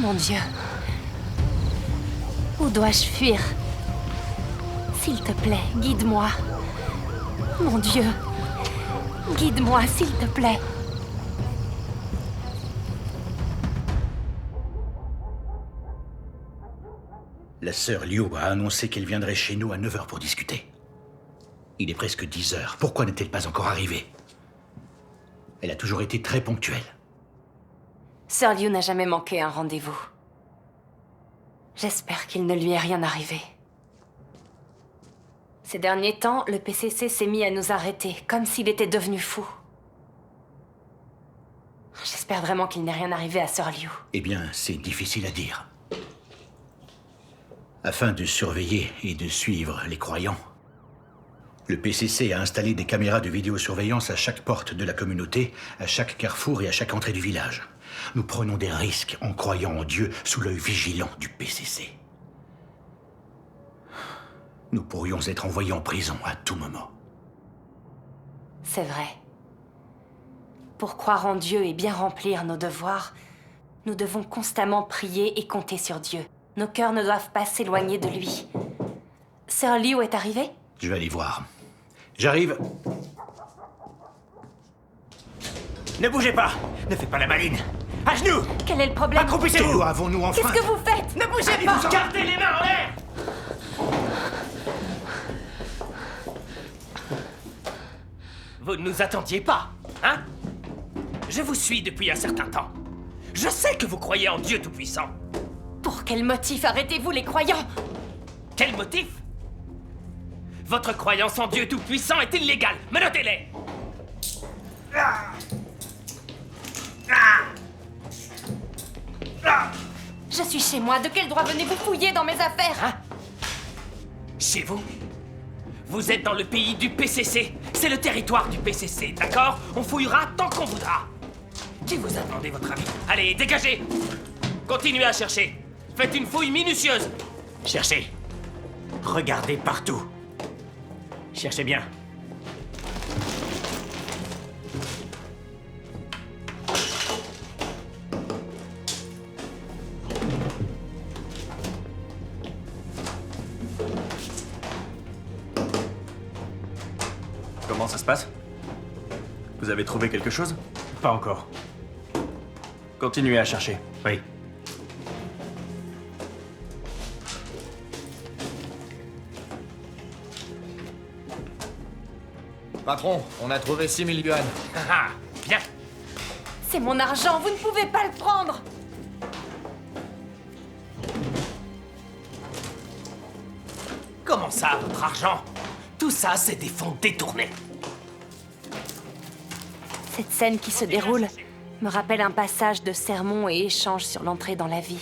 Mon Dieu. Où dois-je fuir? S'il te plaît, guide-moi. Mon Dieu. Guide-moi, s'il te plaît. La sœur Liu a annoncé qu'elle viendrait chez nous à 9h pour discuter. Il est presque 10h. Pourquoi n'est-elle pas encore arrivée? Elle a toujours été très ponctuelle. Sœur Liu n'a jamais manqué un rendez-vous. J'espère qu'il ne lui est rien arrivé. Ces derniers temps, le PCC s'est mis à nous arrêter, comme s'il était devenu fou. J'espère vraiment qu'il n'est rien arrivé à Sœur Liu. Eh bien, c'est difficile à dire. Afin de surveiller et de suivre les croyants, le PCC a installé des caméras de vidéosurveillance à chaque porte de la communauté, à chaque carrefour et à chaque entrée du village. Nous prenons des risques en croyant en Dieu sous l'œil vigilant du PCC. Nous pourrions être envoyés en prison à tout moment. C'est vrai. Pour croire en Dieu et bien remplir nos devoirs, nous devons constamment prier et compter sur Dieu. Nos cœurs ne doivent pas s'éloigner de lui. Sœur Liu est arrivée? Je vais aller voir. J'arrive. Ne bougez pas! Ne faites pas la maline! À genoux! Quel est le problème? Accroupissez-vous! Avons-nous enfin... Qu'est-ce que vous faites? Ne bougez pas! Gardez les mains en l'air! Vous ne nous attendiez pas, hein? Je vous suis depuis un certain temps. Je sais que vous croyez en Dieu Tout-Puissant. Pour quel motif arrêtez-vous les croyants? Quel motif? Votre croyance en Dieu Tout-Puissant est illégale. Menottez-les! Je suis chez moi. De quel droit venez-vous fouiller dans mes affaires? Hein? Chez vous? Vous êtes dans le pays du PCC. C'est le territoire du PCC, d'accord? On fouillera tant qu'on voudra. Qui vous a demandé votre avis? Allez, dégagez! Continuez à chercher. Faites une fouille minutieuse. Cherchez. Regardez partout. Cherchez bien. Comment ça se passe? Vous avez trouvé quelque chose? Pas encore. Continuez à chercher. Oui. Patron, on a trouvé 6000 yuan. Ah, bien. C'est mon argent. Vous ne pouvez pas le prendre. Comment ça, votre argent? Tout ça, c'est des fonds détournés. Cette scène qui se déroule me rappelle un passage de sermon et échange sur l'entrée dans la vie.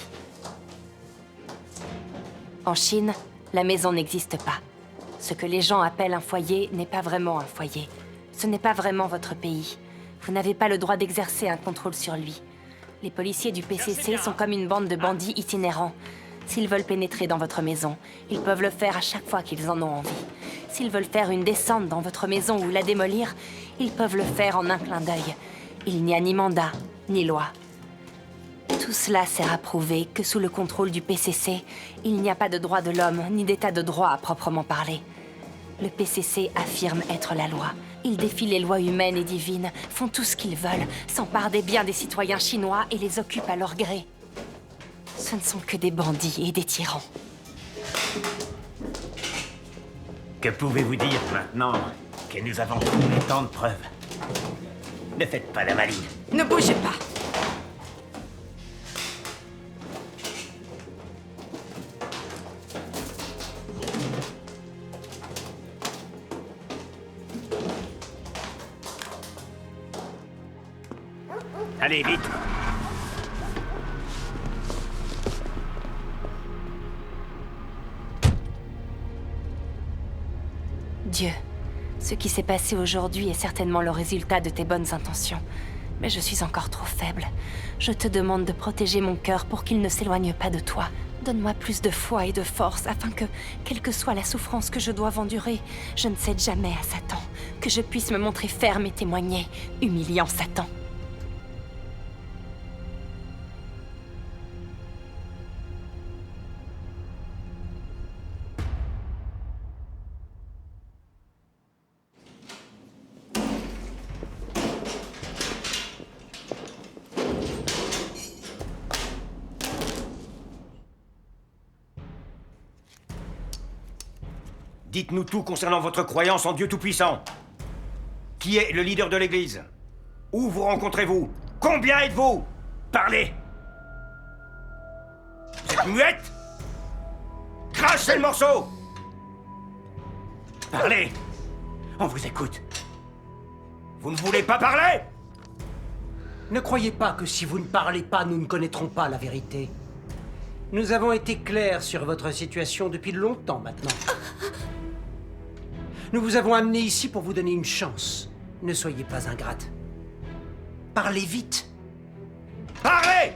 En Chine, la maison n'existe pas. Ce que les gens appellent un foyer n'est pas vraiment un foyer. Ce n'est pas vraiment votre pays. Vous n'avez pas le droit d'exercer un contrôle sur lui. Les policiers du PCC sont comme une bande de bandits itinérants. S'ils veulent pénétrer dans votre maison, ils peuvent le faire à chaque fois qu'ils en ont envie. S'ils veulent faire une descente dans votre maison ou la démolir, ils peuvent le faire en un clin d'œil. Il n'y a ni mandat, ni loi. Tout cela sert à prouver que sous le contrôle du PCC, il n'y a pas de droit de l'homme, ni d'état de droit à proprement parler. Le PCC affirme être la loi. Ils défient les lois humaines et divines, font tout ce qu'ils veulent, s'emparent des biens des citoyens chinois et les occupent à leur gré. Ce ne sont que des bandits et des tyrans. Que pouvez-vous dire maintenant que nous avons trouvé tant de preuves? Ne faites pas la maline. Ne bougez pas! Allez, vite! Dieu, ce qui s'est passé aujourd'hui est certainement le résultat de tes bonnes intentions. Mais je suis encore trop faible. Je te demande de protéger mon cœur pour qu'il ne s'éloigne pas de toi. Donne-moi plus de foi et de force afin que, quelle que soit la souffrance que je doive endurer, je ne cède jamais à Satan. Que je puisse me montrer ferme et témoigner, humiliant Satan. Dites-nous tout concernant votre croyance en Dieu Tout-Puissant. Qui est le leader de l'Église? Où vous rencontrez-vous? Combien êtes-vous? Parlez! Vous êtes muette? Crachez le morceau! Parlez! On vous écoute. Vous ne voulez pas parler? Ne croyez pas que si vous ne parlez pas, nous ne connaîtrons pas la vérité. Nous avons été clairs sur votre situation depuis longtemps maintenant. Nous vous avons amené ici pour vous donner une chance. Ne soyez pas ingrate. Parlez vite. Parlez!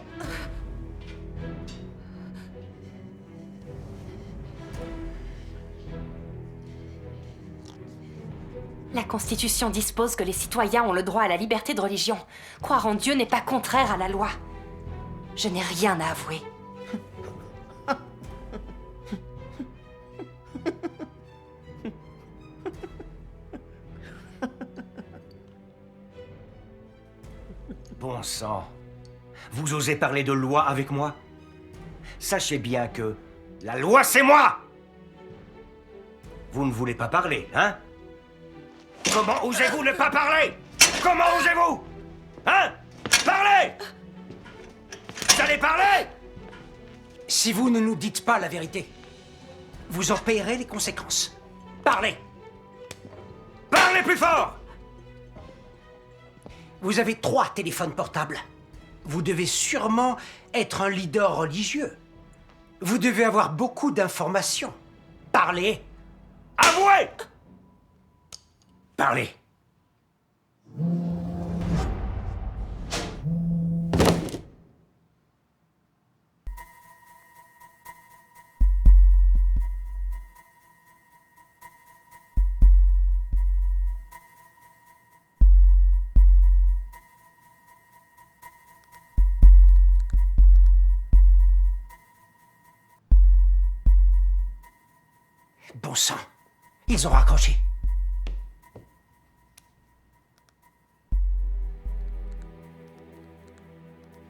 La Constitution dispose que les citoyens ont le droit à la liberté de religion. Croire en Dieu n'est pas contraire à la loi. Je n'ai rien à avouer. Bon sang. Vous osez parler de loi avec moi? Sachez bien que la loi, c'est moi! Vous ne voulez pas parler, hein? Comment osez-vous ne pas parler? Comment osez-vous? Hein? Parlez! Vous allez parler? Si vous ne nous dites pas la vérité, vous en payerez les conséquences. Parlez! Parlez plus fort! Vous avez 3 téléphones portables. Vous devez sûrement être un leader religieux. Vous devez avoir beaucoup d'informations. Parlez! Avouez! Parlez! Bon sang, ils ont raccroché.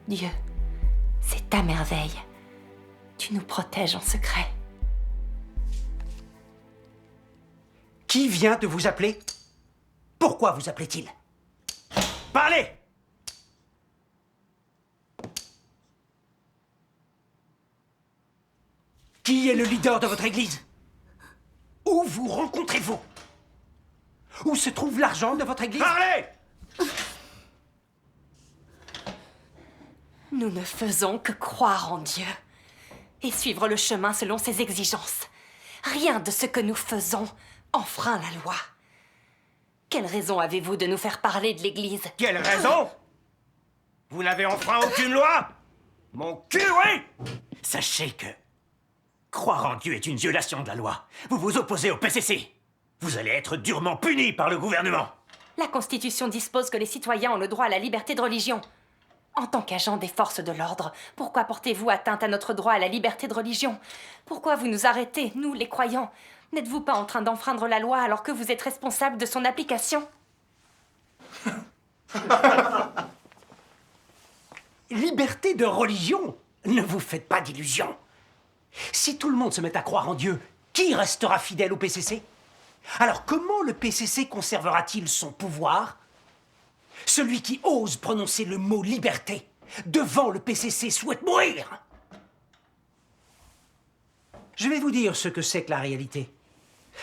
Dieu, c'est ta merveille. Tu nous protèges en secret. Qui vient de vous appeler? Pourquoi vous appelait-il? Parlez! Qui est le leader de votre église? Où vous rencontrez-vous? Où se trouve l'argent de votre église? Parlez! Nous ne faisons que croire en Dieu et suivre le chemin selon ses exigences. Rien de ce que nous faisons enfreint la loi. Quelle raison avez-vous de nous faire parler de l'Église? Quelle raison? Vous n'avez enfreint aucune loi? Mon cul, oui! Sachez que croire en Dieu est une violation de la loi. Vous vous opposez au PCC. Vous allez être durement puni par le gouvernement. La Constitution dispose que les citoyens ont le droit à la liberté de religion. En tant qu'agent des forces de l'ordre, pourquoi portez-vous atteinte à notre droit à la liberté de religion? Pourquoi vous nous arrêtez, nous, les croyants? N'êtes-vous pas en train d'enfreindre la loi alors que vous êtes responsable de son application? Liberté de religion? Ne vous faites pas d'illusions. Si tout le monde se met à croire en Dieu, qui restera fidèle au PCC? Alors comment le PCC conservera-t-il son pouvoir? Celui qui ose prononcer le mot liberté devant le PCC souhaite mourir. Je vais vous dire ce que c'est que la réalité.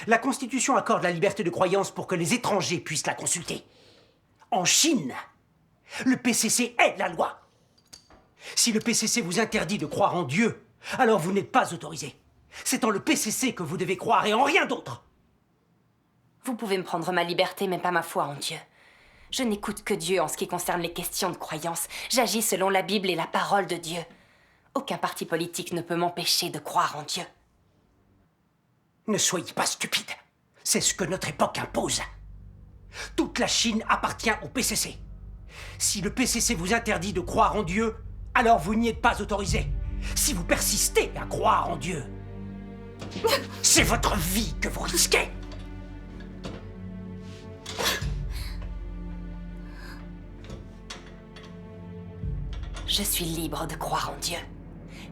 La Constitution accorde la liberté de croyance pour que les étrangers puissent la consulter. En Chine, le PCC est la loi. Si le PCC vous interdit de croire en Dieu, alors vous n'êtes pas autorisé. C'est en le PCC que vous devez croire et en rien d'autre. Vous pouvez me prendre ma liberté, mais pas ma foi en Dieu. Je n'écoute que Dieu en ce qui concerne les questions de croyance. J'agis selon la Bible et la parole de Dieu. Aucun parti politique ne peut m'empêcher de croire en Dieu. Ne soyez pas stupide. C'est ce que notre époque impose. Toute la Chine appartient au PCC. Si le PCC vous interdit de croire en Dieu, alors vous n'y êtes pas autorisé. Si vous persistez à croire en Dieu, c'est votre vie que vous risquez. Je suis libre de croire en Dieu.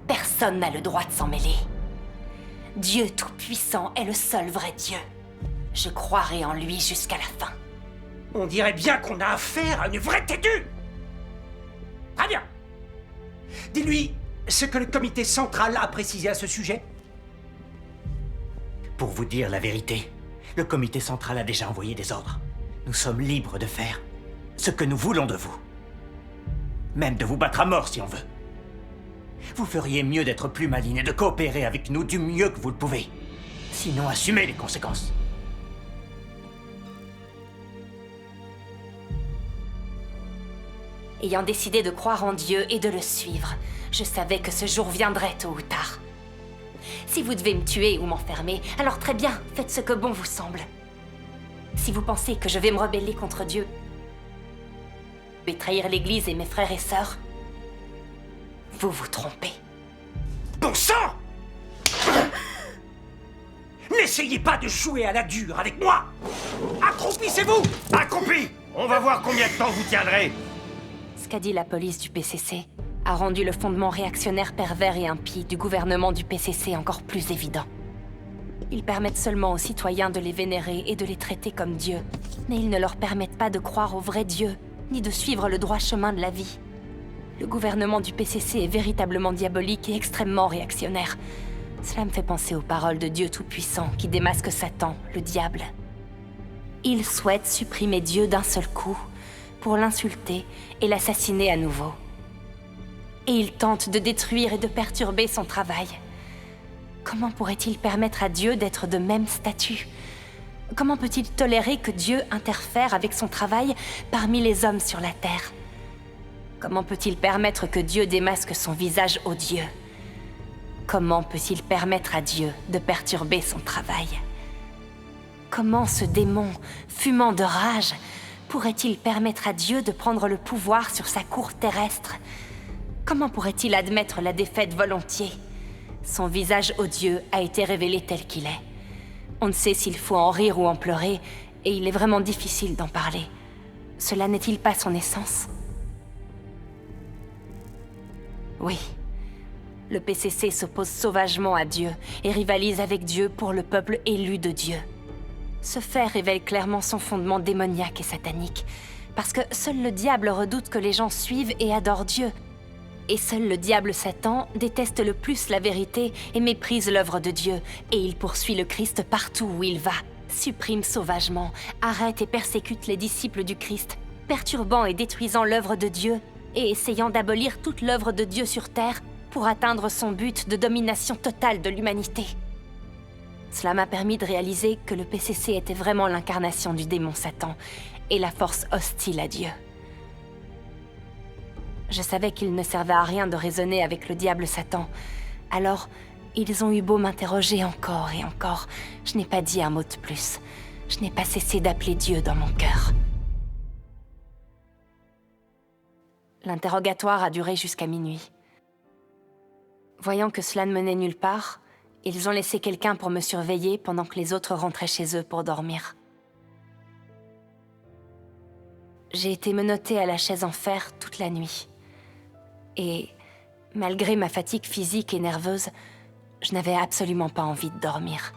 Personne n'a le droit de s'en mêler. Dieu Tout-Puissant est le seul vrai Dieu. Je croirai en lui jusqu'à la fin. On dirait bien qu'on a affaire à une vraie têtue. Très bien. Dis-lui ce que le comité central a précisé à ce sujet. Pour vous dire la vérité, le comité central a déjà envoyé des ordres. Nous sommes libres de faire ce que nous voulons de vous. Même de vous battre à mort si on veut. Vous feriez mieux d'être plus maligne et de coopérer avec nous du mieux que vous le pouvez. Sinon, assumez les conséquences. Ayant décidé de croire en Dieu et de le suivre, je savais que ce jour viendrait tôt ou tard. Si vous devez me tuer ou m'enfermer, alors très bien, faites ce que bon vous semble. Si vous pensez que je vais me rebeller contre Dieu et trahir l'Église et mes frères et sœurs, vous vous trompez. Bon sang! N'essayez pas de jouer à la dure avec moi! Accroupissez-vous! Accroupi! On va voir combien de temps vous tiendrez. Ce qu'a dit la police du PCC a rendu le fondement réactionnaire pervers et impie du gouvernement du PCC encore plus évident. Ils permettent seulement aux citoyens de les vénérer et de les traiter comme Dieu, mais ils ne leur permettent pas de croire au vrai Dieu, ni de suivre le droit chemin de la vie. Le gouvernement du PCC est véritablement diabolique et extrêmement réactionnaire. Cela me fait penser aux paroles de Dieu Tout-Puissant qui démasque Satan, le diable. Il souhaite supprimer Dieu d'un seul coup, pour l'insulter et l'assassiner à nouveau. Et il tente de détruire et de perturber son travail. Comment pourrait-il permettre à Dieu d'être de même statut? Comment peut-il tolérer que Dieu interfère avec son travail parmi les hommes sur la terre? Comment peut-il permettre que Dieu démasque son visage odieux? Comment peut-il permettre à Dieu de perturber son travail? Comment ce démon, fumant de rage, pourrait-il permettre à Dieu de prendre le pouvoir sur sa cour terrestre? Comment pourrait-il admettre la défaite volontiers? Son visage odieux a été révélé tel qu'il est. On ne sait s'il faut en rire ou en pleurer, et il est vraiment difficile d'en parler. Cela n'est-il pas son essence? Oui. Le PCC s'oppose sauvagement à Dieu et rivalise avec Dieu pour le peuple élu de Dieu. Ce fait révèle clairement son fondement démoniaque et satanique, parce que seul le diable redoute que les gens suivent et adorent Dieu. Et seul le diable Satan déteste le plus la vérité et méprise l'œuvre de Dieu, et il poursuit le Christ partout où il va, supprime sauvagement, arrête et persécute les disciples du Christ, perturbant et détruisant l'œuvre de Dieu, et essayant d'abolir toute l'œuvre de Dieu sur terre pour atteindre son but de domination totale de l'humanité. Cela m'a permis de réaliser que le PCC était vraiment l'incarnation du démon Satan et la force hostile à Dieu. Je savais qu'il ne servait à rien de raisonner avec le diable Satan. Alors, ils ont eu beau m'interroger encore et encore, je n'ai pas dit un mot de plus. Je n'ai pas cessé d'appeler Dieu dans mon cœur. L'interrogatoire a duré jusqu'à minuit. Voyant que cela ne menait nulle part, ils ont laissé quelqu'un pour me surveiller pendant que les autres rentraient chez eux pour dormir. J'ai été menottée à la chaise en fer toute la nuit. Et, malgré ma fatigue physique et nerveuse, je n'avais absolument pas envie de dormir.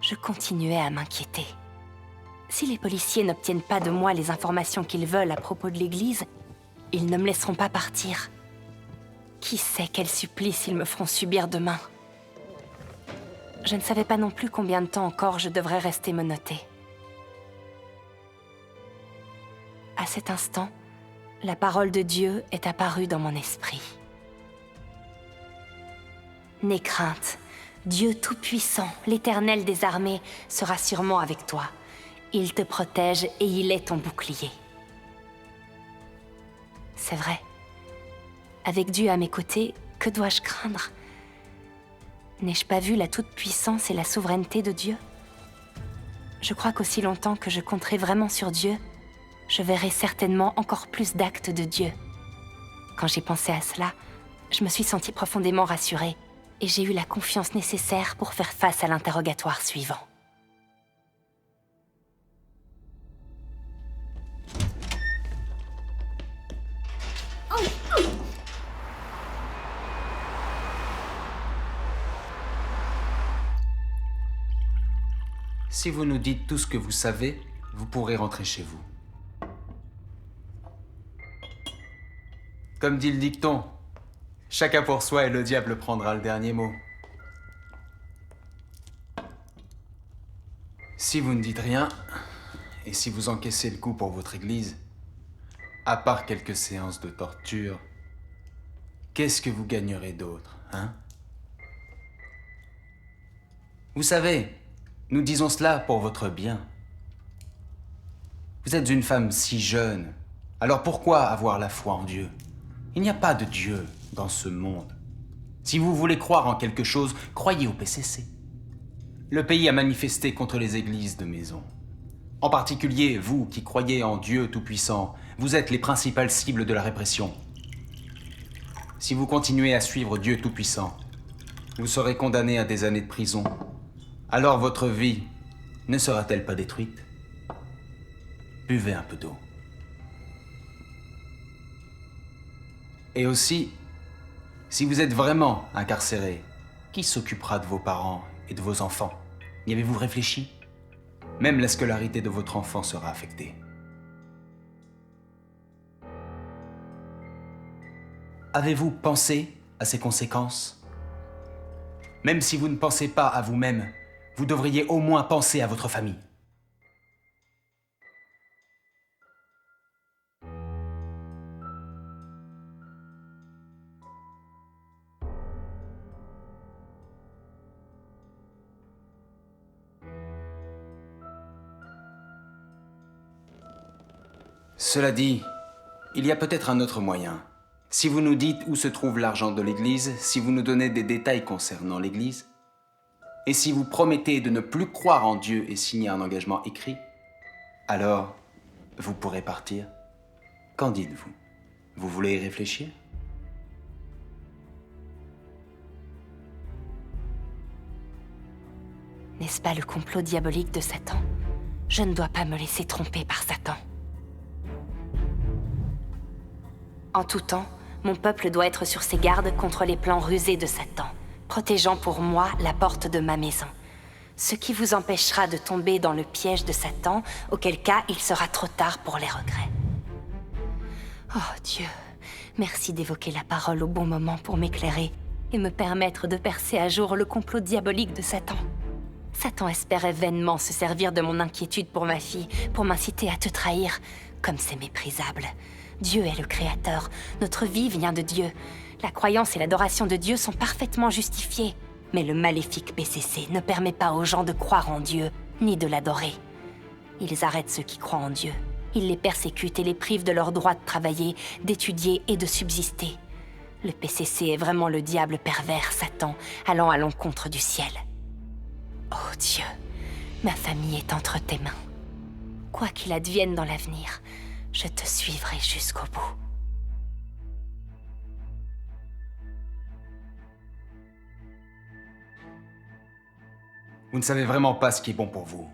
Je continuais à m'inquiéter. Si les policiers n'obtiennent pas de moi les informations qu'ils veulent à propos de l'Église, ils ne me laisseront pas partir. Qui sait quel supplice ils me feront subir demain? Je ne savais pas non plus combien de temps encore je devrais rester menottée. À cet instant, la parole de Dieu est apparue dans mon esprit. N'aie crainte, Dieu Tout-Puissant, l'Éternel des armées, sera sûrement avec toi. Il te protège et il est ton bouclier. C'est vrai. Avec Dieu à mes côtés, que dois-je craindre? N'ai-je pas vu la toute-puissance et la souveraineté de Dieu? Je crois qu'aussi longtemps que je compterai vraiment sur Dieu, je verrai certainement encore plus d'actes de Dieu. Quand j'ai pensé à cela, je me suis sentie profondément rassurée et j'ai eu la confiance nécessaire pour faire face à l'interrogatoire suivant. Si vous nous dites tout ce que vous savez, vous pourrez rentrer chez vous. Comme dit le dicton, chacun pour soi et le diable prendra le dernier mot. Si vous ne dites rien, et si vous encaissez le coup pour votre église, à part quelques séances de torture, qu'est-ce que vous gagnerez d'autre, hein? Vous savez, nous disons cela pour votre bien. Vous êtes une femme si jeune, alors pourquoi avoir la foi en Dieu? Il n'y a pas de Dieu dans ce monde. Si vous voulez croire en quelque chose, croyez au PCC. Le pays a manifesté contre les églises de maison. En particulier, vous qui croyez en Dieu Tout-Puissant, vous êtes les principales cibles de la répression. Si vous continuez à suivre Dieu Tout-Puissant, vous serez condamné à des années de prison. Alors votre vie ne sera-t-elle pas détruite? Buvez un peu d'eau. Et aussi, si vous êtes vraiment incarcéré, qui s'occupera de vos parents et de vos enfants? Y avez-vous réfléchi? Même la scolarité de votre enfant sera affectée. Avez-vous pensé à ces conséquences? Même si vous ne pensez pas à vous-même, vous devriez au moins penser à votre famille. Cela dit, il y a peut-être un autre moyen. Si vous nous dites où se trouve l'argent de l'Église, si vous nous donnez des détails concernant l'Église, et si vous promettez de ne plus croire en Dieu et signer un engagement écrit, alors vous pourrez partir. Qu'en dites-vous? Vous voulez y réfléchir? N'est-ce pas le complot diabolique de Satan? Je ne dois pas me laisser tromper par Satan. En tout temps, mon peuple doit être sur ses gardes contre les plans rusés de Satan, protégeant pour moi la porte de ma maison. Ce qui vous empêchera de tomber dans le piège de Satan, auquel cas il sera trop tard pour les regrets. Oh Dieu, merci d'évoquer la parole au bon moment pour m'éclairer et me permettre de percer à jour le complot diabolique de Satan. Satan espérait vainement se servir de mon inquiétude pour ma fille, pour m'inciter à te trahir, comme c'est méprisable. Dieu est le Créateur, notre vie vient de Dieu. La croyance et l'adoration de Dieu sont parfaitement justifiées. Mais le maléfique PCC ne permet pas aux gens de croire en Dieu, ni de l'adorer. Ils arrêtent ceux qui croient en Dieu. Ils les persécutent et les privent de leur droit de travailler, d'étudier et de subsister. Le PCC est vraiment le diable pervers, Satan, allant à l'encontre du ciel. Oh Dieu, ma famille est entre tes mains. Quoi qu'il advienne dans l'avenir, je te suivrai jusqu'au bout. Vous ne savez vraiment pas ce qui est bon pour vous.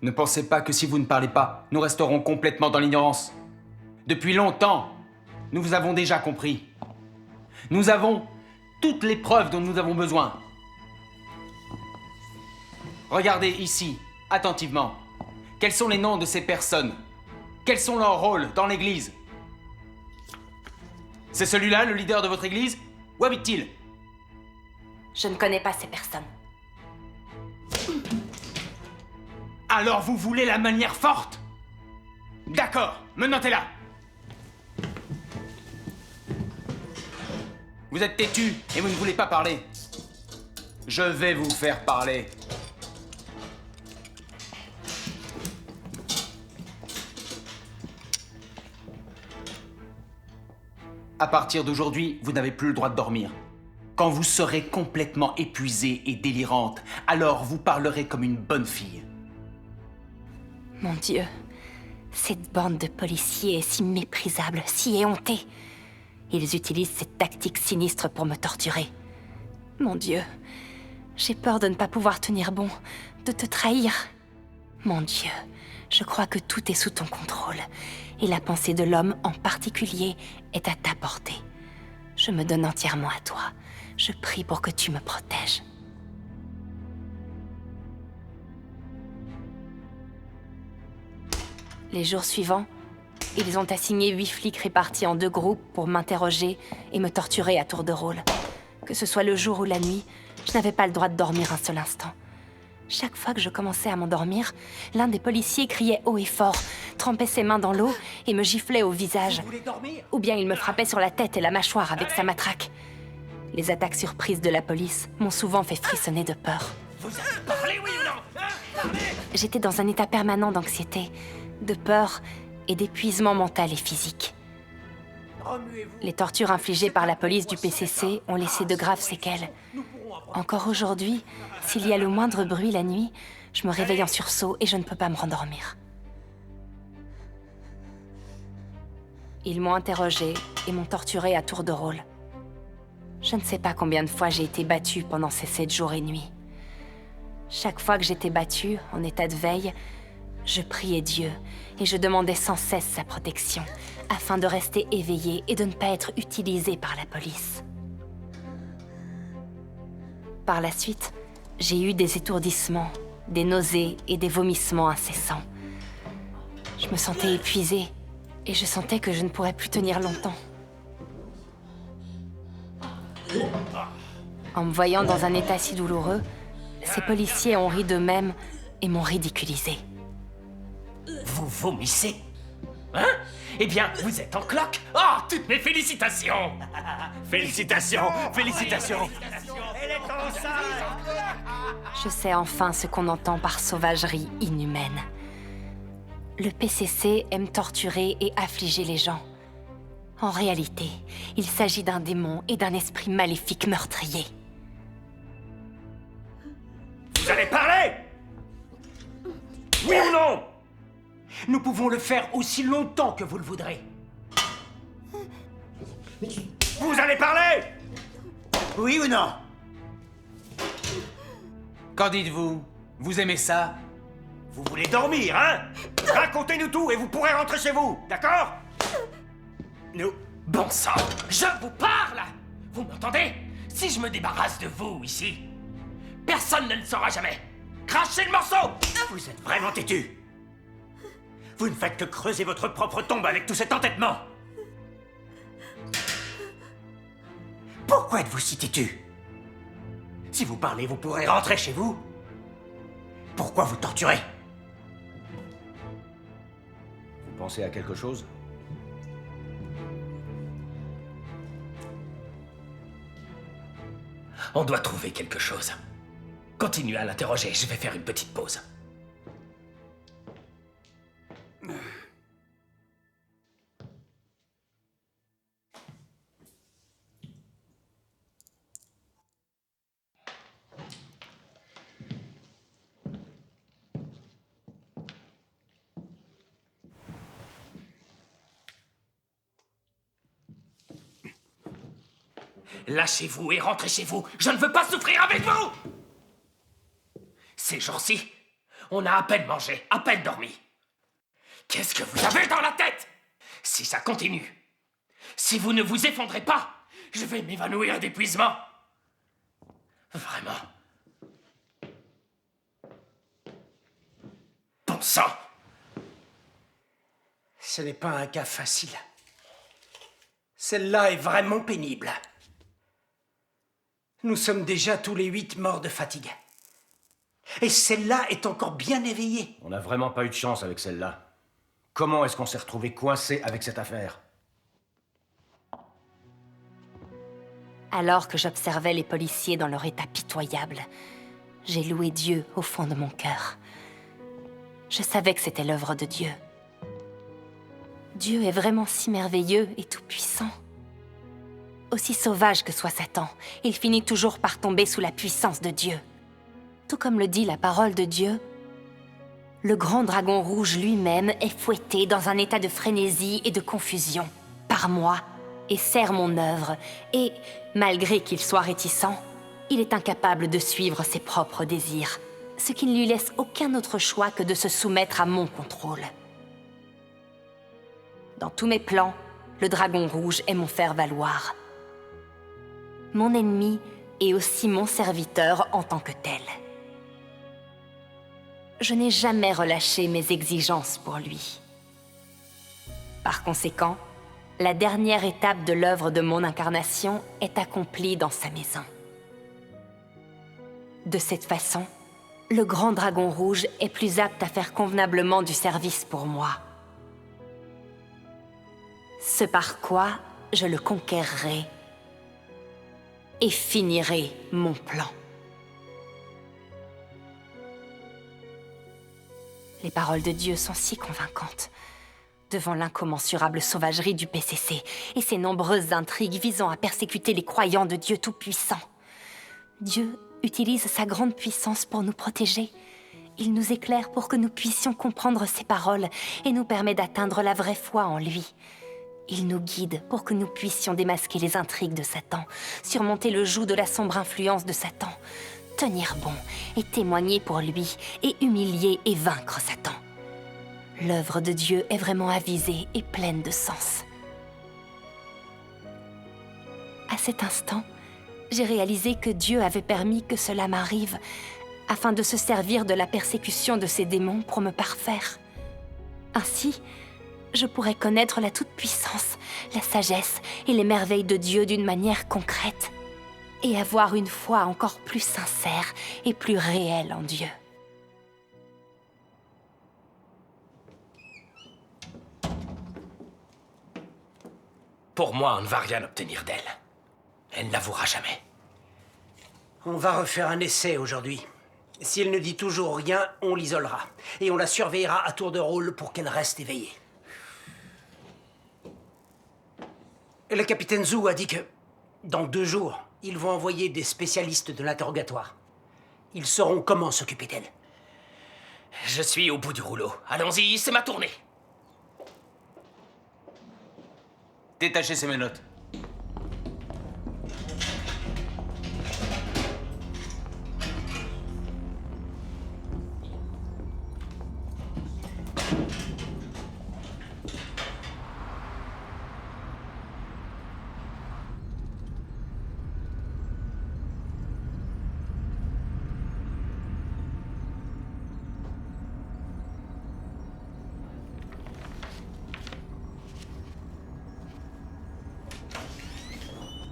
Ne pensez pas que si vous ne parlez pas, nous resterons complètement dans l'ignorance. Depuis longtemps, nous vous avons déjà compris. Nous avons toutes les preuves dont nous avons besoin. Regardez ici, attentivement. Quels sont les noms de ces personnes? Quels sont leurs rôles dans l'Église? C'est celui-là, le leader de votre Église? Où habite-t-il? Je ne connais pas ces personnes. Alors vous voulez la manière forte? D'accord, menotez-la. Vous êtes têtu et vous ne voulez pas parler. Je vais vous faire parler. À partir d'aujourd'hui, vous n'avez plus le droit de dormir. Quand vous serez complètement épuisée et délirante, alors vous parlerez comme une bonne fille. Mon Dieu, cette bande de policiers est si méprisable, si éhontée. Ils utilisent cette tactique sinistre pour me torturer. Mon Dieu, j'ai peur de ne pas pouvoir tenir bon, de te trahir. Mon Dieu, je crois que tout est sous ton contrôle, et la pensée de l'homme en particulier est à ta portée. Je me donne entièrement à toi. Je prie pour que tu me protèges. Les jours suivants, ils ont assigné 8 flics répartis en 2 groupes pour m'interroger et me torturer à tour de rôle. Que ce soit le jour ou la nuit, je n'avais pas le droit de dormir un seul instant. Chaque fois que je commençais à m'endormir, l'un des policiers criait haut et fort, trempait ses mains dans l'eau et me giflait au visage. Vous voulez dormir? Ou bien il me frappait sur la tête et la mâchoire avec sa matraque. Les attaques surprises de la police m'ont souvent fait frissonner de peur. Vous avez parlé, oui ou non? Hein? Parlez! J'étais dans un état permanent d'anxiété, de peur et d'épuisement mental et physique. Remuez-vous. Les tortures infligées par la police du PCC ont laissé de graves séquelles. Encore aujourd'hui, s'il y a le moindre bruit la nuit, je me réveille en sursaut et je ne peux pas me rendormir. Ils m'ont interrogée et m'ont torturée à tour de rôle. Je ne sais pas combien de fois j'ai été battue pendant ces 7 jours et nuits. Chaque fois que j'étais battue, en état de veille, je priais Dieu et je demandais sans cesse sa protection, afin de rester éveillée et de ne pas être utilisée par la police. Par la suite, j'ai eu des étourdissements, des nausées et des vomissements incessants. Je me sentais épuisée et je sentais que je ne pourrais plus tenir longtemps. En me voyant dans un état si douloureux, ces policiers ont ri d'eux-mêmes et m'ont ridiculisée. Vous vomissez? Hein? Eh bien, vous êtes en cloque? Oh, toutes mes félicitations! Félicitations, félicitations. Je sais enfin ce qu'on entend par sauvagerie inhumaine. Le PCC aime torturer et affliger les gens. En réalité, il s'agit d'un démon et d'un esprit maléfique meurtrier. Vous allez parler? Oui ou non? Nous pouvons le faire aussi longtemps que vous le voudrez. Vous allez parler? Oui ou non? Qu'en dites-vous? Vous aimez ça? Vous voulez dormir, hein? Racontez-nous tout et vous pourrez rentrer chez vous, d'accord? Nous... Bon sang, je vous parle! Vous m'entendez? Si je me débarrasse de vous ici, personne ne le saura jamais. Crachez le morceau! Vous êtes vraiment têtu. Vous ne faites que creuser votre propre tombe avec tout cet entêtement. Pourquoi êtes-vous si têtu? Si vous parlez, vous pourrez rentrer chez vous. Pourquoi vous torturez? Vous pensez à quelque chose? On doit trouver quelque chose. Continuez à l'interroger, je vais faire une petite pause. Lâchez-vous et rentrez chez vous. Je ne veux pas souffrir avec vous! Ces jours-ci, on a à peine mangé, à peine dormi. Qu'est-ce que vous avez dans la tête? Si ça continue, si vous ne vous effondrez pas, je vais m'évanouir d'épuisement. Vraiment. Bon sang! Ce n'est pas un cas facile. Celle-là est vraiment pénible. Nous sommes déjà tous les 8 morts de fatigue. Et celle-là est encore bien éveillée. On n'a vraiment pas eu de chance avec celle-là. Comment est-ce qu'on s'est retrouvé coincé avec cette affaire? Alors que j'observais les policiers dans leur état pitoyable, j'ai loué Dieu au fond de mon cœur. Je savais que c'était l'œuvre de Dieu. Dieu est vraiment si merveilleux et tout-puissant. Aussi sauvage que soit Satan, il finit toujours par tomber sous la puissance de Dieu. Tout comme le dit la parole de Dieu, le grand dragon rouge lui-même est fouetté dans un état de frénésie et de confusion par moi et sert mon œuvre, et, malgré qu'il soit réticent, il est incapable de suivre ses propres désirs, ce qui ne lui laisse aucun autre choix que de se soumettre à mon contrôle. Dans tous mes plans, le dragon rouge est mon faire-valoir. Mon ennemi est aussi mon serviteur en tant que tel. Je n'ai jamais relâché mes exigences pour lui. Par conséquent, la dernière étape de l'œuvre de mon incarnation est accomplie dans sa maison. De cette façon, le grand dragon rouge est plus apte à faire convenablement du service pour moi. Ce par quoi je le conquerrai et finirai mon plan. Les paroles de Dieu sont si convaincantes. Devant l'incommensurable sauvagerie du PCC et ses nombreuses intrigues visant à persécuter les croyants de Dieu Tout-Puissant, Dieu utilise sa grande puissance pour nous protéger. Il nous éclaire pour que nous puissions comprendre ses paroles et nous permet d'atteindre la vraie foi en lui. Il nous guide pour que nous puissions démasquer les intrigues de Satan, surmonter le joug de la sombre influence de Satan, tenir bon et témoigner pour lui et humilier et vaincre Satan. L'œuvre de Dieu est vraiment avisée et pleine de sens. À cet instant, j'ai réalisé que Dieu avait permis que cela m'arrive afin de se servir de la persécution de ces démons pour me parfaire. Ainsi, je pourrais connaître la toute-puissance, la sagesse et les merveilles de Dieu d'une manière concrète et avoir une foi encore plus sincère et plus réelle en Dieu. Pour moi, on ne va rien obtenir d'elle. Elle n'avouera jamais. On va refaire un essai aujourd'hui. Si elle ne dit toujours rien, on l'isolera. Et on la surveillera à tour de rôle pour qu'elle reste éveillée. Et le capitaine Zhu a dit que, dans 2 jours, ils vont envoyer des spécialistes de l'interrogatoire. Ils sauront comment s'occuper d'elle. Je suis au bout du rouleau. Allons-y, c'est ma tournée. Détachez ces menottes.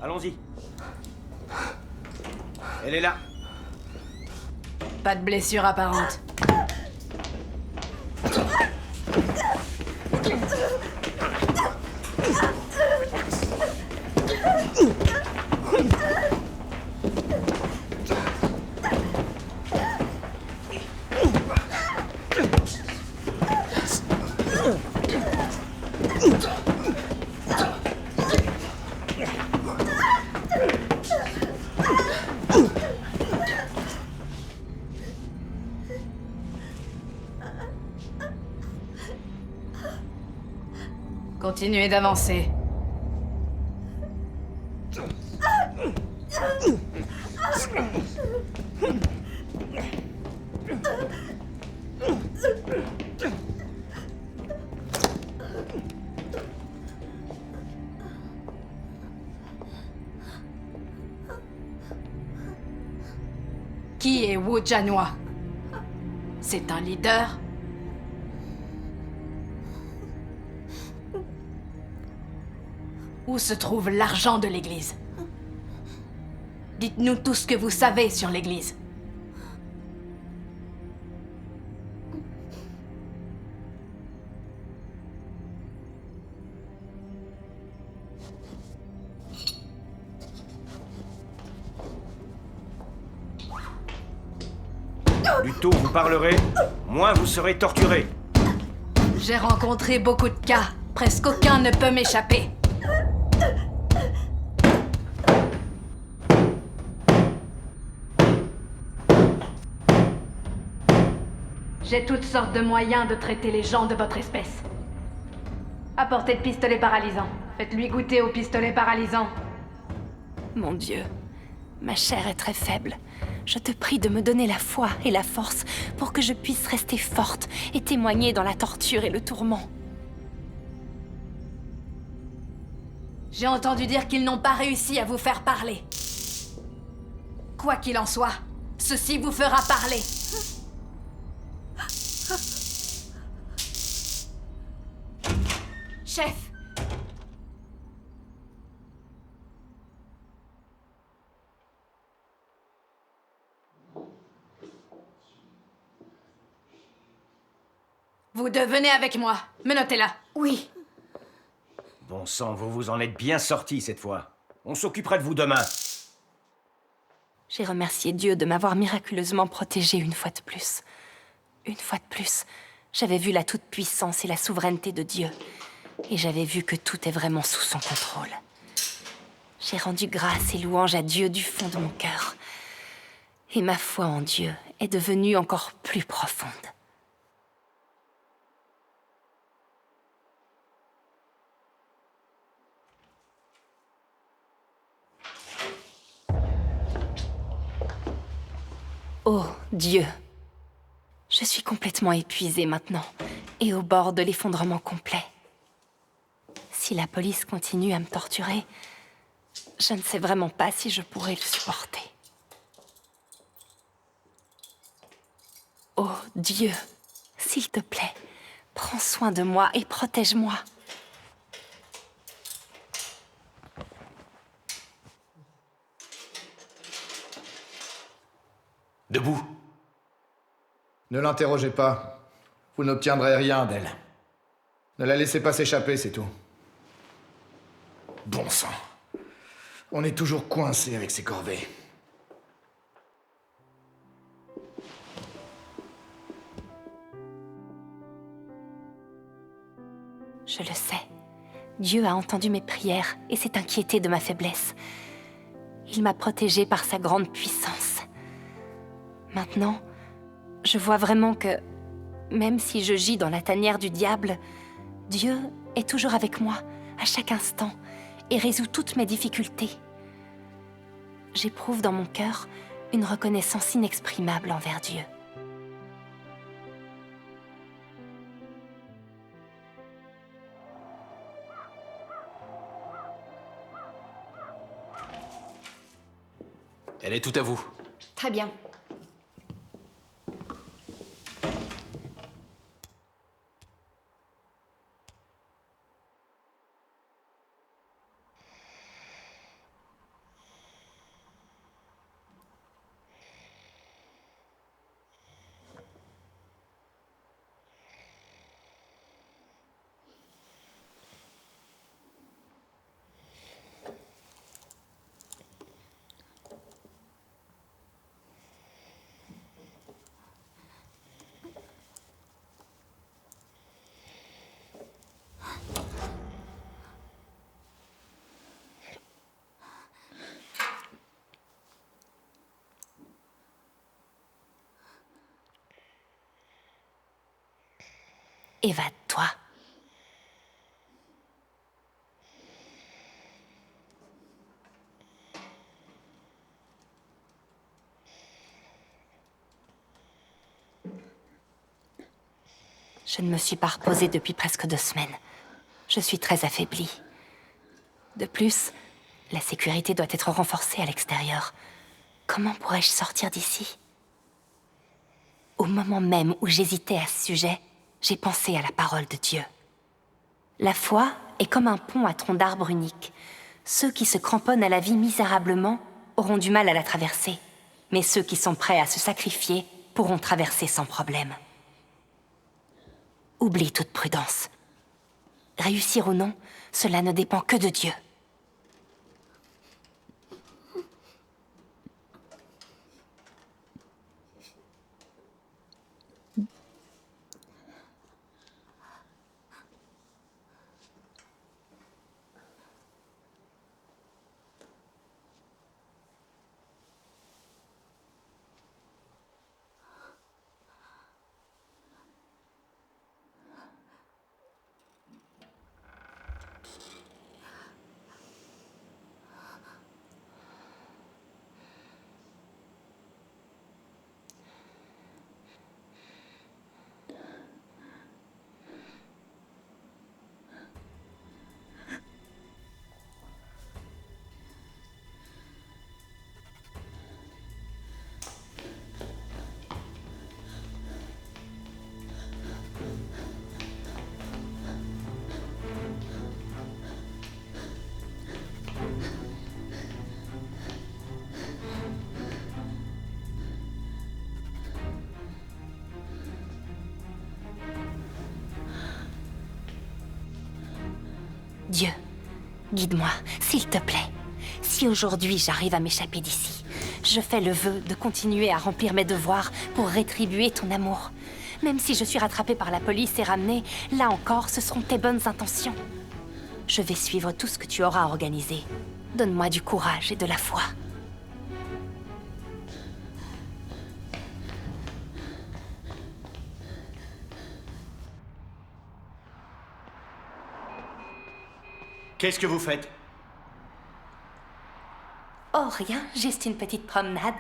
Allons-y. Elle est là. Pas de blessure apparente. Continuez d'avancer. Qui est Wu Jianhua? C'est un leader? Où se trouve l'argent de l'Église? Dites-nous tout ce que vous savez sur l'Église. Plus tôt vous parlerez, moins vous serez torturé. J'ai rencontré beaucoup de cas. Presque aucun ne peut m'échapper. J'ai toutes sortes de moyens de traiter les gens de votre espèce. Apportez le pistolet paralysant. Faites-lui goûter au pistolet paralysant. Mon Dieu, ma chair est très faible. Je te prie de me donner la foi et la force pour que je puisse rester forte et témoigner dans la torture et le tourment. J'ai entendu dire qu'ils n'ont pas réussi à vous faire parler. Quoi qu'il en soit, ceci vous fera parler. Chef! Vous devenez avec moi. Menottez-la. Oui. Bon sang, vous vous en êtes bien sortis cette fois. On s'occupera de vous demain. J'ai remercié Dieu de m'avoir miraculeusement protégée une fois de plus. Une fois de plus, j'avais vu la toute-puissance et la souveraineté de Dieu. Et j'avais vu que tout est vraiment sous son contrôle. J'ai rendu grâce et louange à Dieu du fond de mon cœur. Et ma foi en Dieu est devenue encore plus profonde. Oh, Dieu! Je suis complètement épuisée maintenant, et au bord de l'effondrement complet. Si la police continue à me torturer, je ne sais vraiment pas si je pourrai le supporter. Oh, Dieu! S'il te plaît, prends soin de moi et protège-moi. Debout. Ne l'interrogez pas. Vous n'obtiendrez rien d'elle. Ne la laissez pas s'échapper, c'est tout. Bon sang. On est toujours coincé avec ces corvées. Je le sais. Dieu a entendu mes prières et s'est inquiété de ma faiblesse. Il m'a protégée par sa grande puissance. Maintenant, je vois vraiment que, même si je gis dans la tanière du diable, Dieu est toujours avec moi, à chaque instant, et résout toutes mes difficultés. J'éprouve dans mon cœur une reconnaissance inexprimable envers Dieu. Elle est tout à vous. Très bien. Évade-toi. Je ne me suis pas reposée depuis presque 2 semaines. Je suis très affaiblie. De plus, la sécurité doit être renforcée à l'extérieur. Comment pourrais-je sortir d'ici? Au moment même où j'hésitais à ce sujet, j'ai pensé à la parole de Dieu. La foi est comme un pont à tronc d'arbre unique. Ceux qui se cramponnent à la vie misérablement auront du mal à la traverser. Mais ceux qui sont prêts à se sacrifier pourront traverser sans problème. Oublie toute prudence. Réussir ou non, cela ne dépend que de Dieu. Dieu, guide-moi, s'il te plaît. Si aujourd'hui j'arrive à m'échapper d'ici, je fais le vœu de continuer à remplir mes devoirs pour rétribuer ton amour. Même si je suis rattrapée par la police et ramenée, là encore, ce seront tes bonnes intentions. Je vais suivre tout ce que tu auras organisé. Donne-moi du courage et de la foi. Qu'est-ce que vous faites? Oh, rien, juste une petite promenade.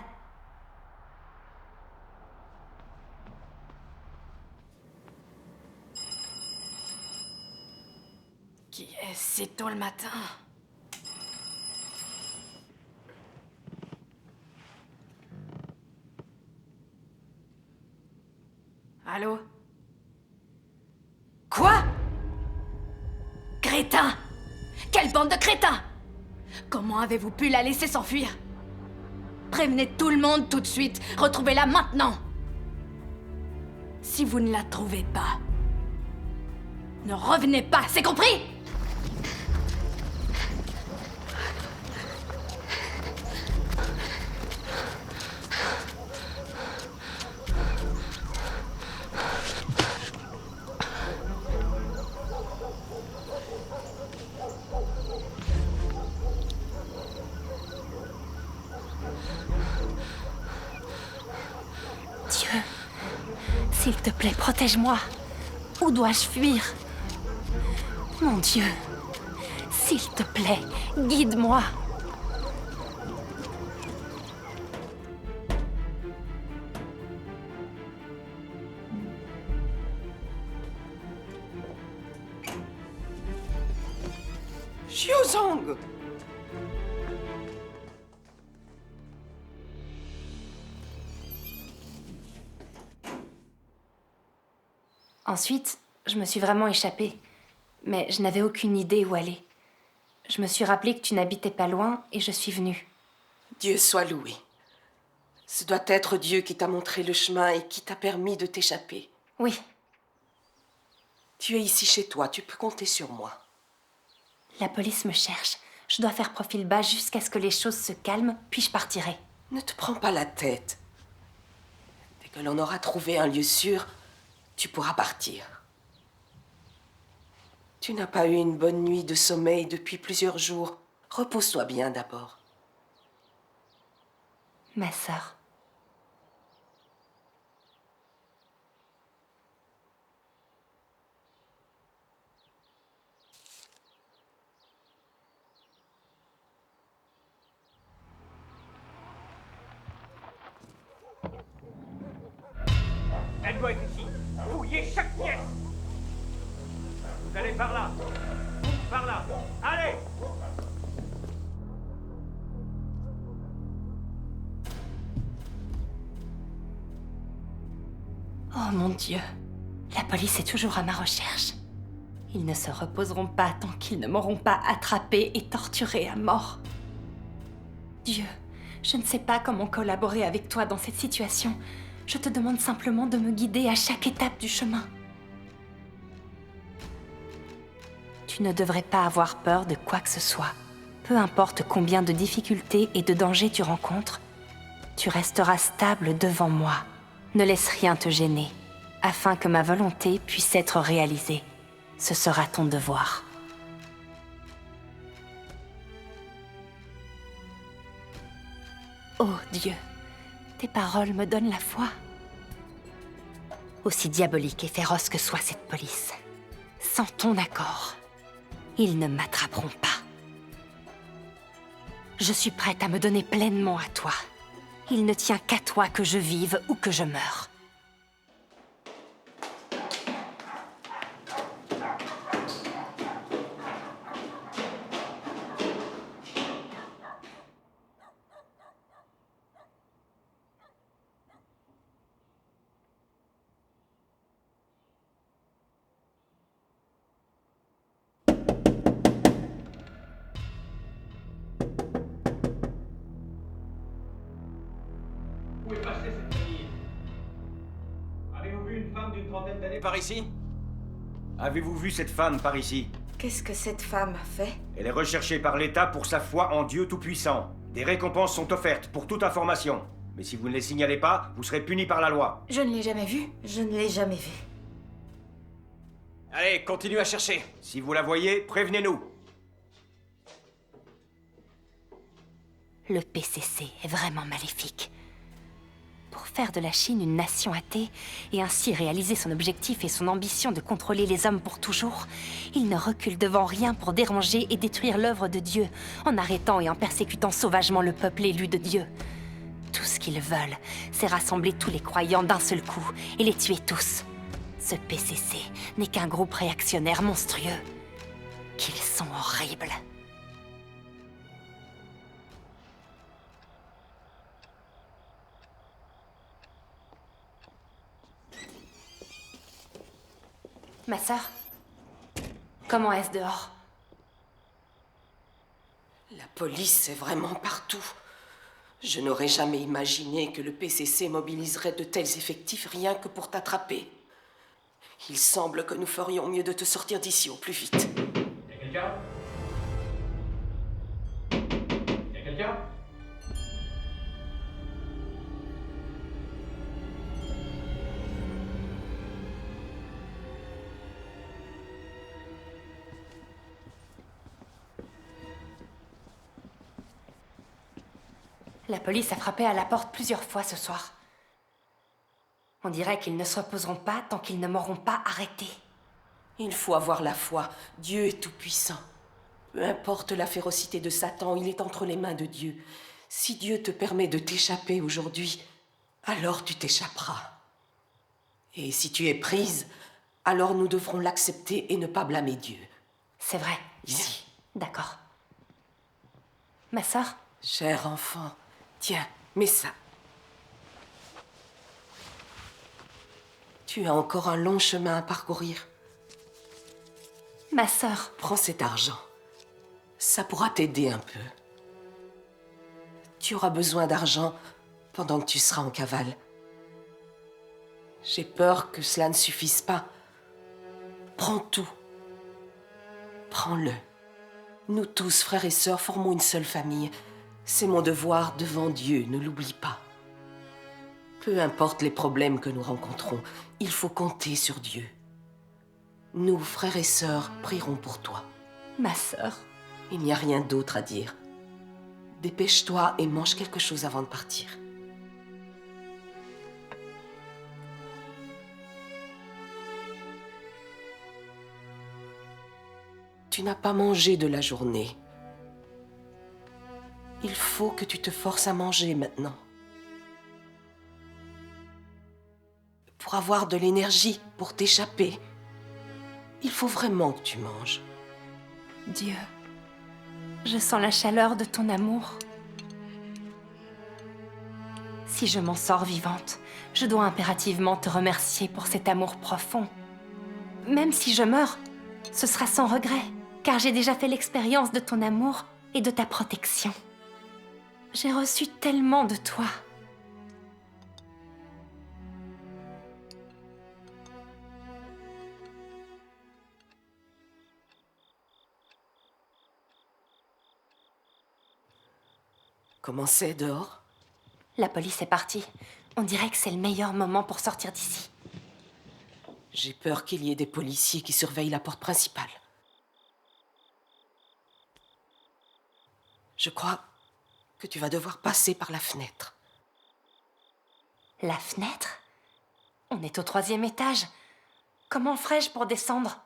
Qui est si tôt le matin? Allô? Quoi? Crétin! Quelle bande de crétins! Comment avez-vous pu la laisser s'enfuir? Prévenez tout le monde tout de suite. Retrouvez-la maintenant. Si vous ne la trouvez pas, ne revenez pas, c'est compris? Dieu, s'il te plaît, protège-moi. Où dois-je fuir? Mon Dieu, s'il te plaît, guide-moi. Xiuzong! Ensuite, je me suis vraiment échappée. Mais je n'avais aucune idée où aller. Je me suis rappelé que tu n'habitais pas loin et je suis venue. Dieu soit loué. Ce doit être Dieu qui t'a montré le chemin et qui t'a permis de t'échapper. Oui, Tu es ici chez toi, tu peux compter sur moi. la police me cherche. Je dois faire profil bas jusqu'à ce que les choses se calment, puis je partirai. Ne te prends pas la tête. Dès que l'on aura trouvé un lieu sûr, tu pourras partir. Tu n'as pas eu une bonne nuit de sommeil depuis plusieurs jours. Repose-toi bien d'abord. Ma sœur. Elle doit être ici. Fouillez chaque pièce. Vous allez par là. Par là. Allez! Oh mon Dieu, la police est toujours à ma recherche. Ils ne se reposeront pas tant qu'ils ne m'auront pas attrapée et torturée à mort. Dieu, je ne sais pas comment collaborer avec toi dans cette situation. Je te demande simplement de me guider à chaque étape du chemin. Tu ne devrais pas avoir peur de quoi que ce soit. Peu importe combien de difficultés et de dangers tu rencontres, tu resteras stable devant moi. Ne laisse rien te gêner, afin que ma volonté puisse être réalisée. Ce sera ton devoir. Oh Dieu, tes paroles me donnent la foi. Aussi diabolique et féroce que soit cette police, sans ton accord, ils ne m'attraperont pas. Je suis prête à me donner pleinement à toi. Il ne tient qu'à toi que je vive ou que je meure. Où est passée cette famille? Avez-vous vu une femme d'une trentaine d'années par ici? Avez-vous vu cette femme par ici? Qu'est-ce que cette femme a fait? Elle est recherchée par l'État pour sa foi en Dieu Tout-Puissant. Des récompenses sont offertes pour toute information. Mais si vous ne les signalez pas, vous serez puni par la loi. Je ne l'ai jamais vue. Je ne l'ai jamais vue. Allez, continue à chercher. Si vous la voyez, prévenez-nous. Le PCC est vraiment maléfique. Pour faire de la Chine une nation athée et ainsi réaliser son objectif et son ambition de contrôler les hommes pour toujours, il ne recule devant rien pour déranger et détruire l'œuvre de Dieu en arrêtant et en persécutant sauvagement le peuple élu de Dieu. Tout ce qu'ils veulent, c'est rassembler tous les croyants d'un seul coup et les tuer tous. Ce PCC n'est qu'un groupe réactionnaire monstrueux. Qu'ils sont horribles. Ma sœur, comment est-ce dehors? La police est vraiment partout. Je n'aurais jamais imaginé que le PCC mobiliserait de tels effectifs rien que pour t'attraper. Il semble que nous ferions mieux de te sortir d'ici au plus vite. Y'a quelqu'un? Y'a quelqu'un? La police a frappé à la porte plusieurs fois ce soir. On dirait qu'ils ne se reposeront pas tant qu'ils ne m'auront pas arrêté. Il faut avoir la foi. Dieu est tout-puissant. Peu importe la férocité de Satan, il est entre les mains de Dieu. Si Dieu te permet de t'échapper aujourd'hui, alors tu t'échapperas. Et si tu es prise, alors nous devrons l'accepter et ne pas blâmer Dieu. C'est vrai. Ici. D'accord. Ma sœur? Cher enfant, tiens, mets ça. Tu as encore un long chemin à parcourir. Ma sœur. Prends cet argent. Ça pourra t'aider un peu. Tu auras besoin d'argent pendant que tu seras en cavale. J'ai peur que cela ne suffise pas. Prends tout. Prends-le. Nous tous, frères et sœurs, formons une seule famille. C'est mon devoir devant Dieu, ne l'oublie pas. Peu importe les problèmes que nous rencontrons, il faut compter sur Dieu. Nous, frères et sœurs, prierons pour toi. Ma sœur. Il n'y a rien d'autre à dire. Dépêche-toi et mange quelque chose avant de partir. Tu n'as pas mangé de la journée. Il faut que tu te forces à manger maintenant. Pour avoir de l'énergie, pour t'échapper, il faut vraiment que tu manges. Dieu, je sens la chaleur de ton amour. Si je m'en sors vivante, je dois impérativement te remercier pour cet amour profond. Même si je meurs, ce sera sans regret, car j'ai déjà fait l'expérience de ton amour et de ta protection. J'ai reçu tellement de toi. Comment c'est dehors? La police est partie. On dirait que c'est le meilleur moment pour sortir d'ici. J'ai peur qu'il y ait des policiers qui surveillent la porte principale. Je crois que tu vas devoir passer par la fenêtre. La fenêtre? On est au 3e étage. Comment ferais-je pour descendre?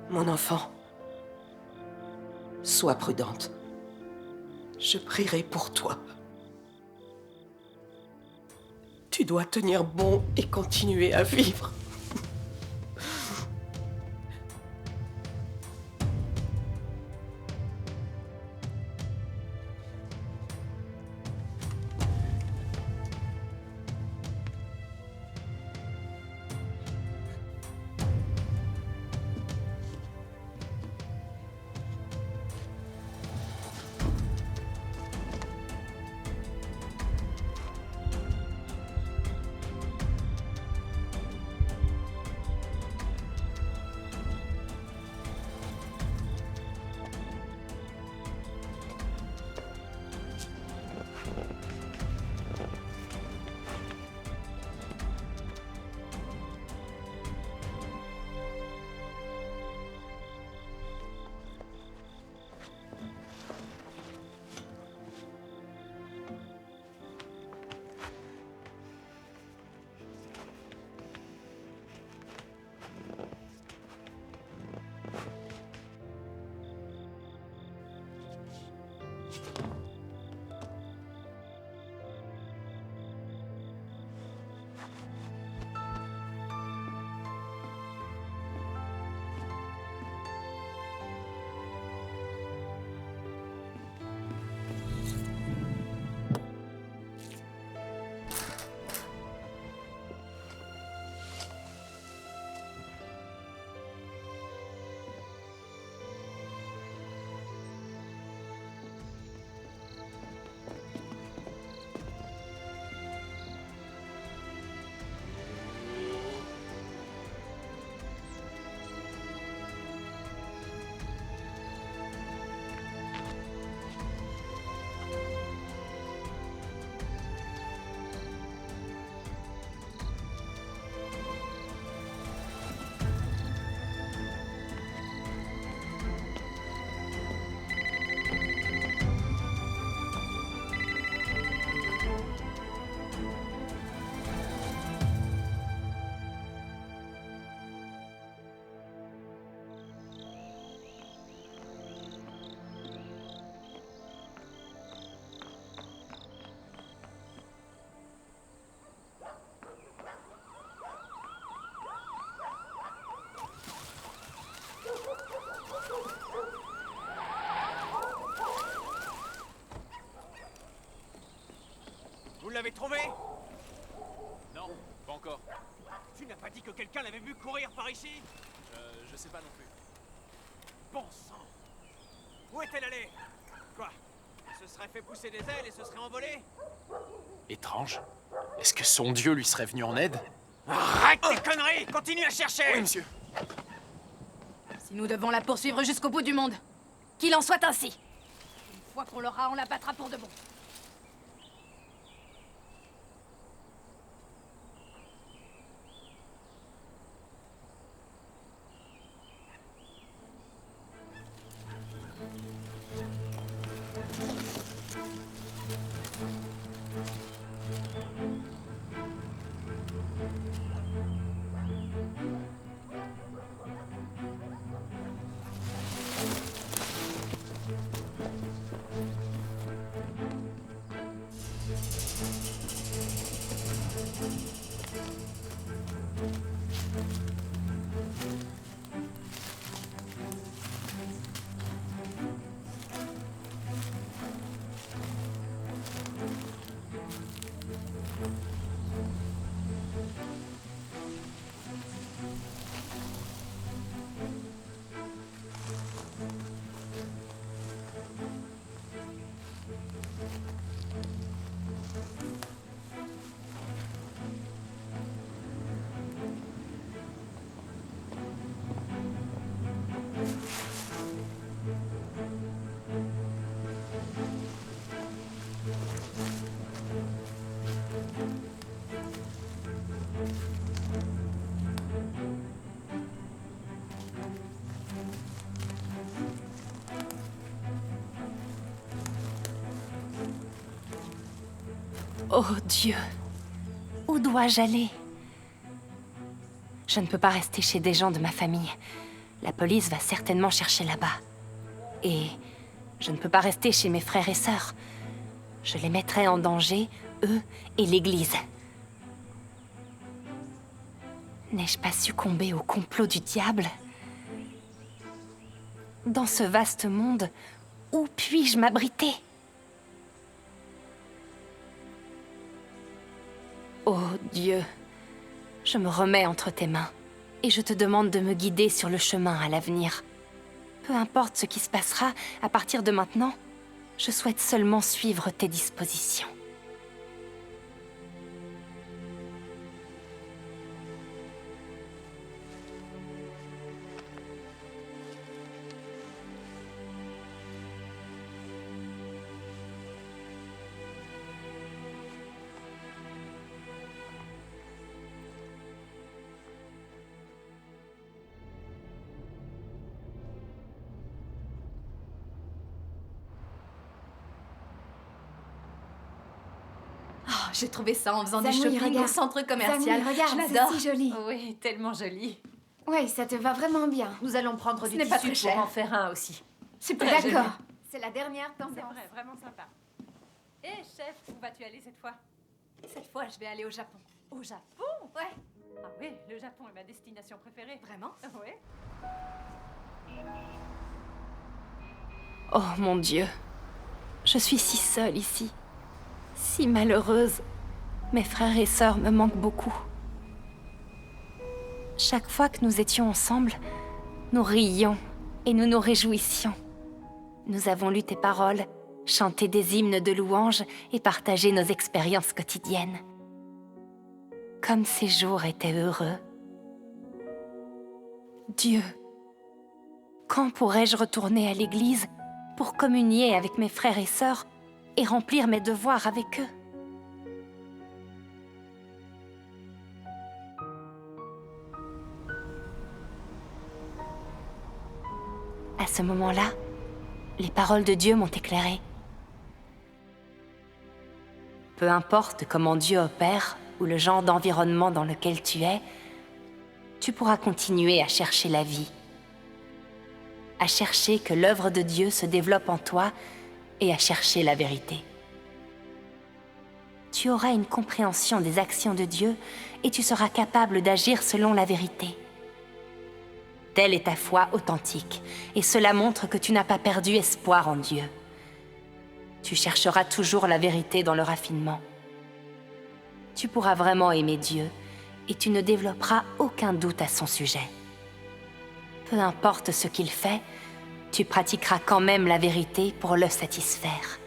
Mon enfant, sois prudente. Je prierai pour toi. Tu dois tenir bon et continuer à vivre. l'avez trouvé? Non, pas encore. Tu n'as pas dit que quelqu'un l'avait vu courir par ici? Je sais pas non plus. Bon sang! Où est-elle allée? Quoi? Elle se serait fait pousser des ailes et se serait envolée? Étrange. Est-ce que son dieu lui serait venu en aide? Arrête tes conneries! Continue à chercher! Oui, monsieur. Si nous devons la poursuivre jusqu'au bout du monde, qu'il en soit ainsi. Une fois qu'on l'aura, on la battra pour de bon. Oh Dieu, où dois-je aller? Je ne peux pas rester chez des gens de ma famille. La police va certainement chercher là-bas. Et je ne peux pas rester chez mes frères et sœurs. Je les mettrai en danger, eux et l'Église. N'ai-je pas succombé au complot du diable? Dans ce vaste monde, où puis-je m'abriter? Oh Dieu, je me remets entre tes mains, et je te demande de me guider sur le chemin à l'avenir. Peu importe ce qui se passera à partir de maintenant, je souhaite seulement suivre tes dispositions. J'ai trouvé ça en faisant du Zamouille, shopping regarde. au centre commercial. Zamouille, regarde, Je l'adore. c'est si joli. Oui, tellement joli. Ouais, ça te va vraiment bien. Nous allons prendre Ce du n'est pas tissu très cher. pour en faire un aussi. Super joli. D'accord. C'est la dernière tendance. C'est vrai, vraiment sympa. Hé, chef, où vas-tu aller cette fois? Cette fois, je vais aller au Japon. Au Japon? Ouais. Ah oui, le Japon est ma destination préférée. Vraiment? Oui. Oh mon Dieu, je suis si seule ici, si malheureuse. Mes frères et sœurs me manquent beaucoup. Chaque fois que nous étions ensemble, nous riions et nous nous réjouissions. Nous avons lu tes paroles, chanté des hymnes de louange et partagé nos expériences quotidiennes. Comme ces jours étaient heureux. Dieu, quand pourrais-je retourner à l'église pour communier avec mes frères et sœurs et remplir mes devoirs avec eux? À ce moment-là, les paroles de Dieu m'ont éclairée. Peu importe comment Dieu opère ou le genre d'environnement dans lequel tu es, tu pourras continuer à chercher la vie, à chercher que l'œuvre de Dieu se développe en toi et à chercher la vérité. Tu auras une compréhension des actions de Dieu et tu seras capable d'agir selon la vérité. Telle est ta foi authentique, et cela montre que tu n'as pas perdu espoir en Dieu. Tu chercheras toujours la vérité dans le raffinement. tu pourras vraiment aimer Dieu et tu ne développeras aucun doute à son sujet. Peu importe ce qu'il fait, tu pratiqueras quand même la vérité pour le satisfaire.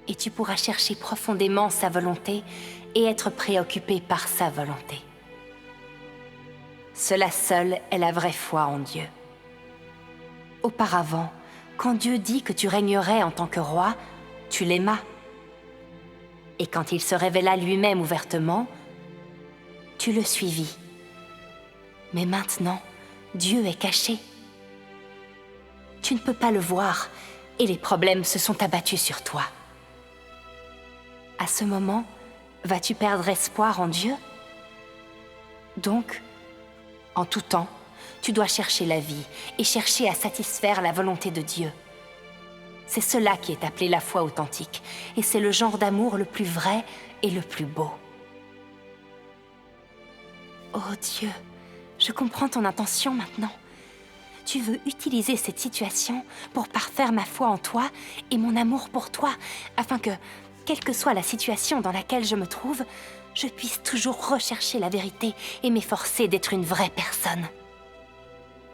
Et tu pourras chercher profondément sa volonté et être préoccupé par sa volonté. Cela seul est la vraie foi en Dieu. Auparavant, quand Dieu dit que tu régnerais en tant que roi, tu l'aimas. Et quand il se révéla lui-même ouvertement, tu le suivis. Mais maintenant, Dieu est caché. Tu ne peux pas le voir et les problèmes se sont abattus sur toi. À ce moment, vas-tu perdre espoir en Dieu? Donc, en tout temps, tu dois chercher la vie et chercher à satisfaire la volonté de Dieu. C'est cela qui est appelé la foi authentique, et c'est le genre d'amour le plus vrai et le plus beau. Oh Dieu, je comprends ton intention maintenant. Tu veux utiliser cette situation pour parfaire ma foi en toi et mon amour pour toi, afin que, quelle que soit la situation dans laquelle je me trouve, je puisse toujours rechercher la vérité et m'efforcer d'être une vraie personne.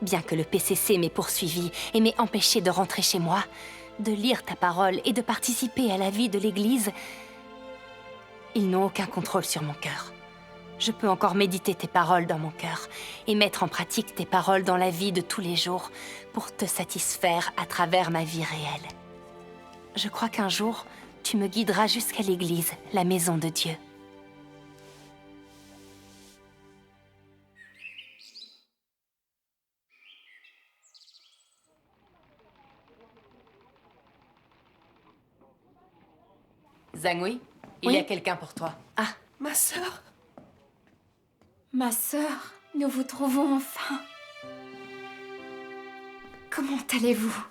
Bien que le PCC m'ait poursuivi et m'ait empêché de rentrer chez moi, de lire ta parole et de participer à la vie de l'Église, ils n'ont aucun contrôle sur mon cœur. Je peux encore méditer tes paroles dans mon cœur et mettre en pratique tes paroles dans la vie de tous les jours pour te satisfaire à travers ma vie réelle. Je crois qu'un jour, tu me guideras jusqu'à l'Église, la maison de Dieu. Zhangui, il y a quelqu'un pour toi. Ah, Ma sœur. Ma sœur, nous vous trouvons enfin. Comment allez-vous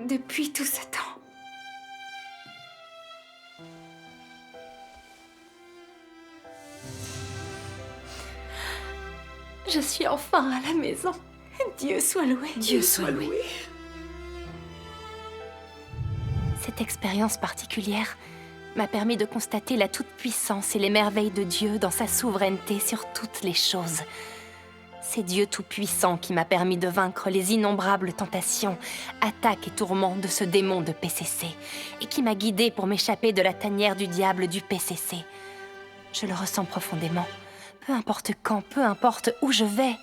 depuis tout ce temps? Je suis enfin à la maison. Dieu soit loué. Dieu soit loué. cette expérience particulière m'a permis de constater la toute-puissance et les merveilles de Dieu dans sa souveraineté sur toutes les choses. C'est Dieu tout-puissant qui m'a permis de vaincre les innombrables tentations, attaques et tourments de ce démon de PCC, et qui m'a guidée pour m'échapper de la tanière du diable du PCC. Je le ressens profondément. Peu importe quand, peu importe où je vais,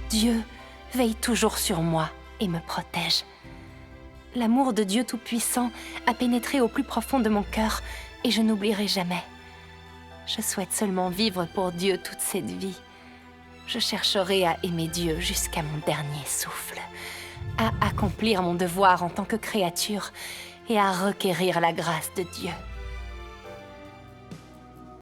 Dieu veille toujours sur moi et me protège. L'amour de Dieu tout-puissant a pénétré au plus profond de mon cœur et je n'oublierai jamais. Je souhaite seulement vivre pour Dieu toute cette vie. Je chercherai à aimer Dieu jusqu'à mon dernier souffle, à accomplir mon devoir en tant que créature et à requérir la grâce de Dieu.